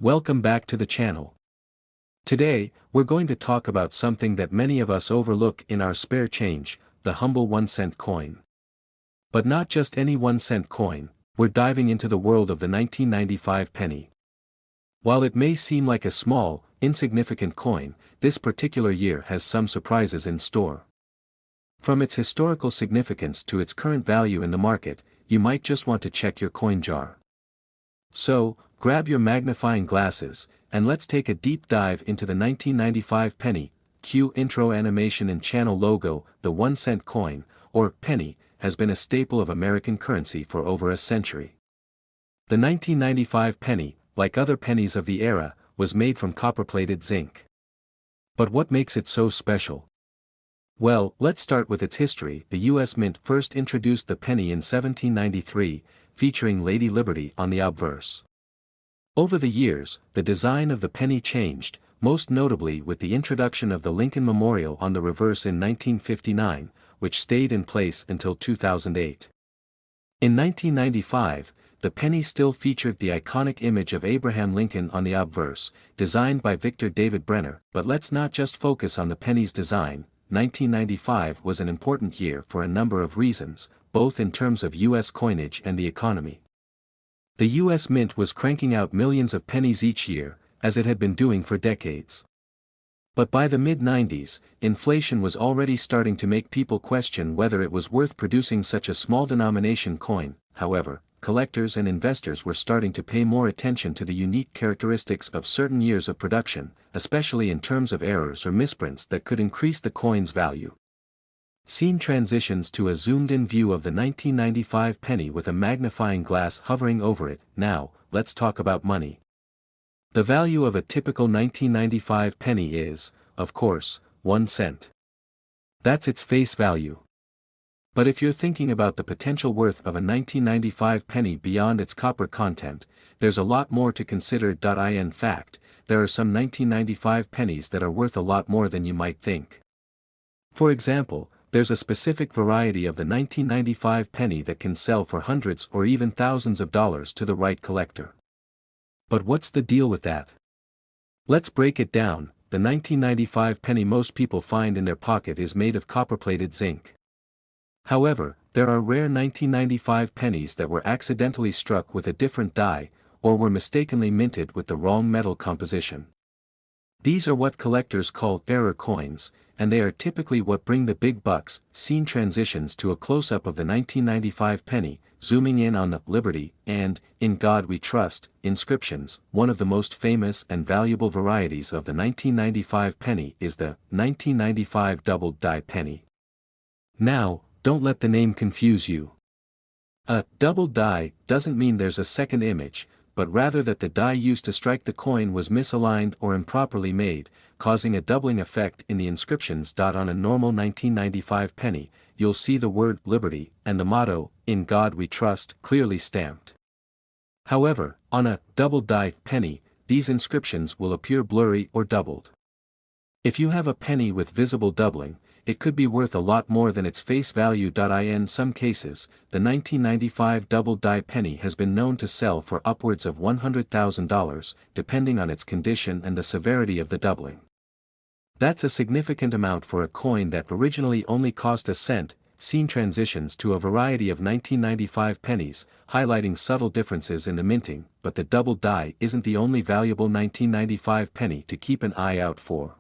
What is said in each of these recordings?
Welcome back to the channel. Today, we're going to talk about something that many of us overlook in our spare change, the humble 1-cent coin. But not just any 1-cent coin, we're diving into the world of the 1995 penny. While it may seem like a small, insignificant coin, this particular year has some surprises in store. From its historical significance to its current value in the market, you might just want to check your coin jar. So, grab your magnifying glasses, and let's take a deep dive into the 1995 penny. Cue intro animation and channel logo. The 1-cent coin, or penny, has been a staple of American currency for over a century. The 1995 penny, like other pennies of the era, was made from copper-plated zinc. But what makes it so special? Well, let's start with its history. The U.S. Mint first introduced the penny in 1793, featuring Lady Liberty on the obverse. Over the years, the design of the penny changed, most notably with the introduction of the Lincoln Memorial on the reverse in 1959, which stayed in place until 2008. In 1995, the penny still featured the iconic image of Abraham Lincoln on the obverse, designed by Victor David Brenner. But let's not just focus on the penny's design. 1995 was an important year for a number of reasons, both in terms of U.S. coinage and the economy. The U.S. Mint was cranking out millions of pennies each year, as it had been doing for decades. But by the mid-90s, inflation was already starting to make people question whether it was worth producing such a small denomination coin. However, collectors and investors were starting to pay more attention to the unique characteristics of certain years of production, especially in terms of errors or misprints that could increase the coin's value. Scene transitions to a zoomed-in view of the 1995 penny with a magnifying glass hovering over it. Now, let's talk about money. The value of a typical 1995 penny is, of course, 1 cent. That's its face value. But if you're thinking about the potential worth of a 1995 penny beyond its copper content, there's a lot more to consider. In fact, there are some 1995 pennies that are worth a lot more than you might think. For example, there's a specific variety of the 1995 penny that can sell for hundreds or even thousands of dollars to the right collector. But what's the deal with that? Let's break it down. The 1995 penny most people find in their pocket is made of copper-plated zinc. However, there are rare 1995 pennies that were accidentally struck with a different die, or were mistakenly minted with the wrong metal composition. These are what collectors call error coins, and they are typically what bring the big bucks. Scene transitions to a close-up of the 1995 penny, zooming in on the Liberty and In God We Trust inscriptions. One of the most famous and valuable varieties of the 1995 penny is the 1995 doubled die penny. Now, don't let the name confuse you. A doubled die doesn't mean there's a second image, but rather that the die used to strike the coin was misaligned or improperly made, causing a doubling effect in the inscriptions. On a normal 1995 penny, you'll see the word Liberty and the motto, In God We Trust, clearly stamped. However, on a double die penny, these inscriptions will appear blurry or doubled. If you have a penny with visible doubling, it could be worth a lot more than its face value. In some cases, the 1995 double die penny has been known to sell for upwards of $100,000, depending on its condition and the severity of the doubling. That's a significant amount for a coin that originally only cost a cent. Scene transitions to a variety of 1995 pennies, highlighting subtle differences in the minting. But the double die isn't the only valuable 1995 penny to keep an eye out for.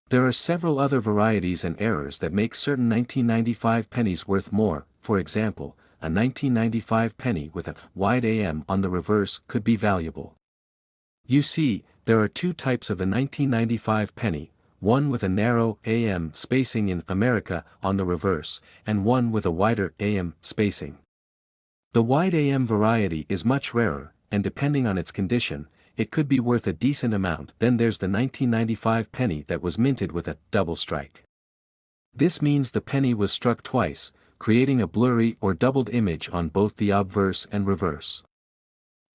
There are several other varieties and errors that make certain 1995 pennies worth more. For example, a 1995 penny with a wide AM on the reverse could be valuable. You see, there are two types of the 1995 penny, one with a narrow AM spacing in America on the reverse, and one with a wider AM spacing. The wide AM variety is much rarer, and depending on its condition, it could be worth a decent amount. Then there's the 1995 penny that was minted with a double strike. This means the penny was struck twice, creating a blurry or doubled image on both the obverse and reverse.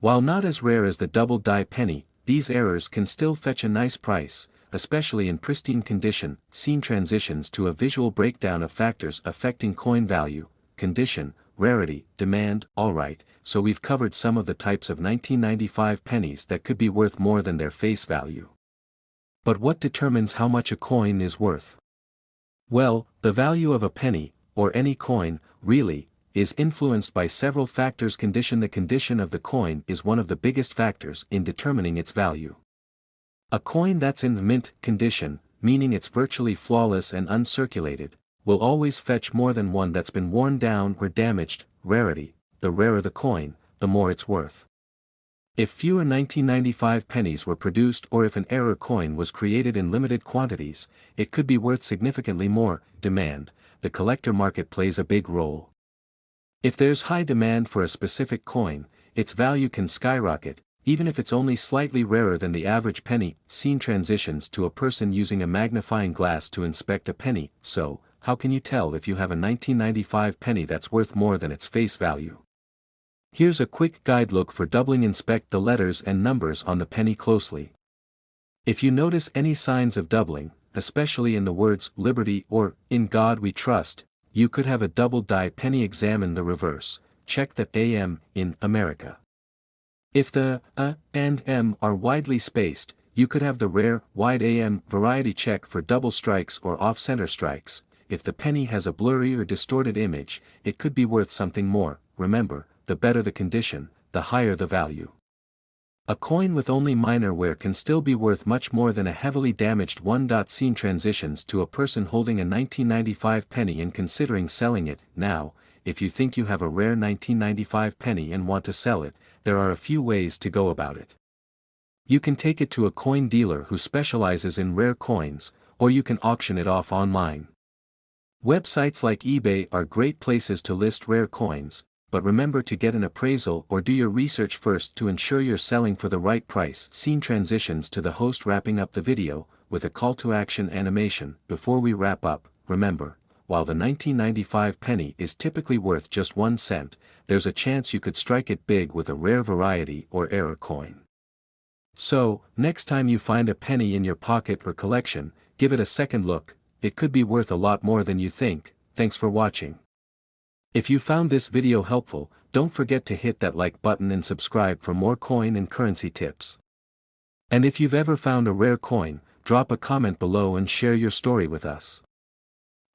While not as rare as the double die penny, these errors can still fetch a nice price, especially in pristine condition. Scene transitions to a visual breakdown of factors affecting coin value: condition, rarity, demand. Alright, so we've covered some of the types of 1995 pennies that could be worth more than their face value. But what determines how much a coin is worth? Well, the value of a penny, or any coin, really, is influenced by several factors. The condition of the coin is one of the biggest factors in determining its value. A coin that's in mint condition, meaning it's virtually flawless and uncirculated, will always fetch more than one that's been worn down or damaged. Rarity: the rarer the coin, the more it's worth. If fewer 1995 pennies were produced, or if an error coin was created in limited quantities, it could be worth significantly more. Demand: the collector market plays a big role. If there's high demand for a specific coin, its value can skyrocket, even if it's only slightly rarer than the average penny. Scene transitions to a person using a magnifying glass to inspect a penny. So, how can you tell if you have a 1995 penny that's worth more than its face value? Here's a quick guide. Look for doubling. Inspect the letters and numbers on the penny closely. If you notice any signs of doubling, especially in the words "Liberty" or "In God We Trust," you could have a double-die penny. Examine the reverse. Check the AM in America. If the A and M are widely spaced, you could have the rare wide AM variety. Check for double strikes or off-center strikes. If the penny has a blurry or distorted image, it could be worth something more. Remember, the better the condition, the higher the value. A coin with only minor wear can still be worth much more than a heavily damaged one. Scene transitions to a person holding a 1995 penny and considering selling it. Now, if you think you have a rare 1995 penny and want to sell it, there are a few ways to go about it. You can take it to a coin dealer who specializes in rare coins, or you can auction it off online. Websites like eBay are great places to list rare coins, but remember to get an appraisal or do your research first to ensure you're selling for the right price. Scene transitions to the host wrapping up the video, with a call to action animation. Before we wrap up, remember, while the 1995 penny is typically worth just 1 cent, there's a chance you could strike it big with a rare variety or error coin. So, next time you find a penny in your pocket or collection, give it a second look. It could be worth a lot more than you think. Thanks for watching. If you found this video helpful, don't forget to hit that like button and subscribe for more coin and currency tips. And if you've ever found a rare coin, drop a comment below and share your story with us.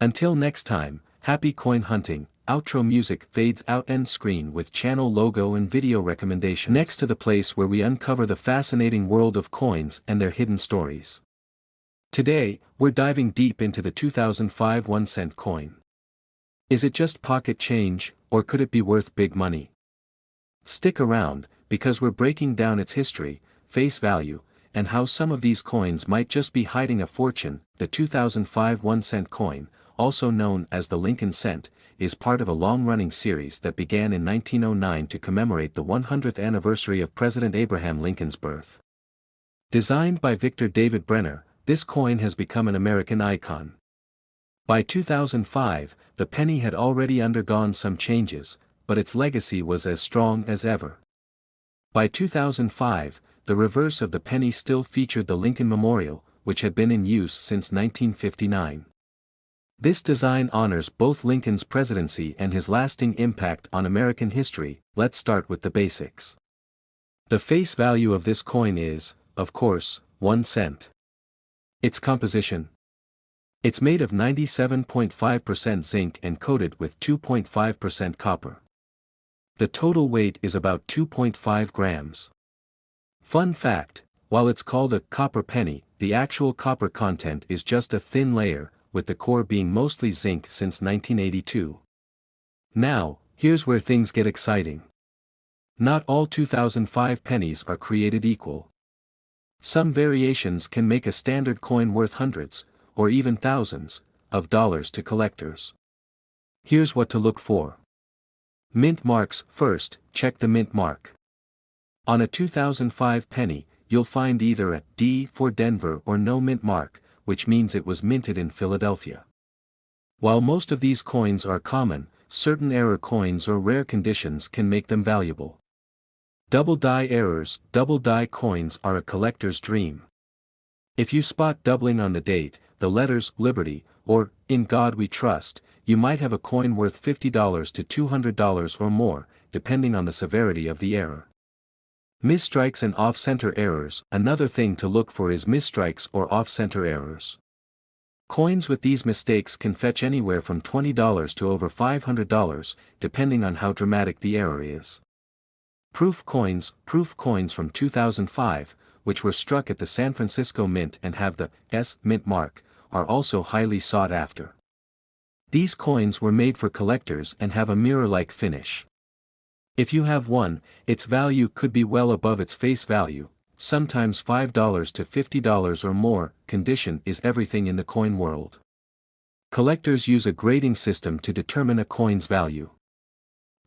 Until next time, happy coin hunting. Outro music fades out. End screen with channel logo and video recommendation. Next to the place where we uncover the fascinating world of coins and their hidden stories. Today, we're diving deep into the 2005 1-cent coin. Is it just pocket change, or could it be worth big money? Stick around, because we're breaking down its history, face value, and how some of these coins might just be hiding a fortune. The 2005 1-cent coin, also known as the Lincoln cent, is part of a long-running series that began in 1909 to commemorate the 100th anniversary of President Abraham Lincoln's birth. Designed by Victor David Brenner, this coin has become an American icon. By 2005, the penny had already undergone some changes, but its legacy was as strong as ever. By 2005, the reverse of the penny still featured the Lincoln Memorial, which had been in use since 1959. This design honors both Lincoln's presidency and his lasting impact on American history. Let's start with the basics. The face value of this coin is, of course, 1 cent. Its composition. It's made of 97.5% zinc and coated with 2.5% copper. The total weight is about 2.5 grams. Fun fact, while it's called a copper penny, the actual copper content is just a thin layer, with the core being mostly zinc since 1982. Now, here's where things get exciting. Not all 2005 pennies are created equal. Some variations can make a standard coin worth hundreds, or even thousands, of dollars to collectors. Here's what to look for. Mint marks. First, check the mint mark. On a 2005 penny, you'll find either a D for Denver or no mint mark, which means it was minted in Philadelphia. While most of these coins are common, certain error coins or rare conditions can make them valuable. Double die errors. Double die coins are a collector's dream. If you spot doubling on the date, the letters Liberty, or In God We Trust, you might have a coin worth $50 to $200 or more, depending on the severity of the error. Misstrikes and off-center errors. Another thing to look for is misstrikes or off-center errors. Coins with these mistakes can fetch anywhere from $20 to over $500, depending on how dramatic the error is. Proof coins from 2005, which were struck at the San Francisco Mint and have the S Mint mark, are also highly sought after. These coins were made for collectors and have a mirror-like finish. If you have one, its value could be well above its face value, sometimes $5 to $50 or more. Condition is everything in the coin world. Collectors use a grading system to determine a coin's value.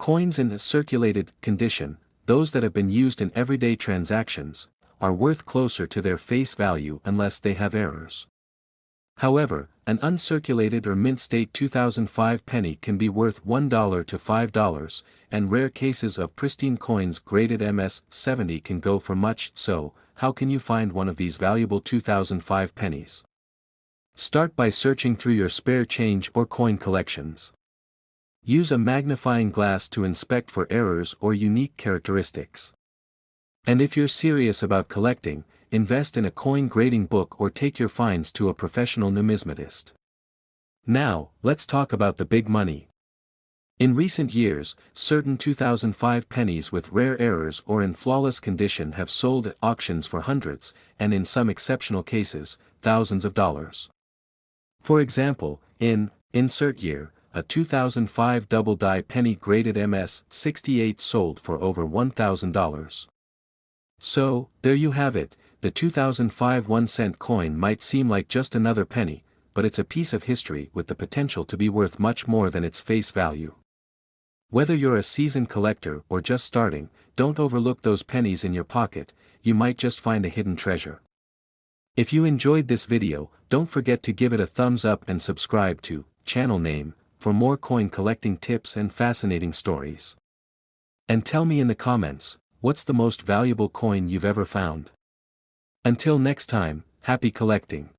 Coins in the circulated condition, those that have been used in everyday transactions, are worth closer to their face value unless they have errors. However, an uncirculated or mint state 2005 penny can be worth $1 to $5, and rare cases of pristine coins graded MS-70 can go for much. So, how can you find one of these valuable 2005 pennies? Start by searching through your spare change or coin collections. Use a magnifying glass to inspect for errors or unique characteristics. And if you're serious about collecting, invest in a coin grading book or take your finds to a professional numismatist. Now, let's talk about the big money. In recent years, certain 2005 pennies with rare errors or in flawless condition have sold at auctions for hundreds, and in some exceptional cases, thousands of dollars. For example, in insert year, a 2005 double-die penny graded MS-68 sold for over $1,000. So, there you have it. The 2005 1-cent coin might seem like just another penny, but it's a piece of history with the potential to be worth much more than its face value. Whether you're a seasoned collector or just starting, don't overlook those pennies in your pocket. You might just find a hidden treasure. If you enjoyed this video, don't forget to give it a thumbs up and subscribe to channel name for more coin collecting tips and fascinating stories. And tell me in the comments, what's the most valuable coin you've ever found? Until next time, happy collecting.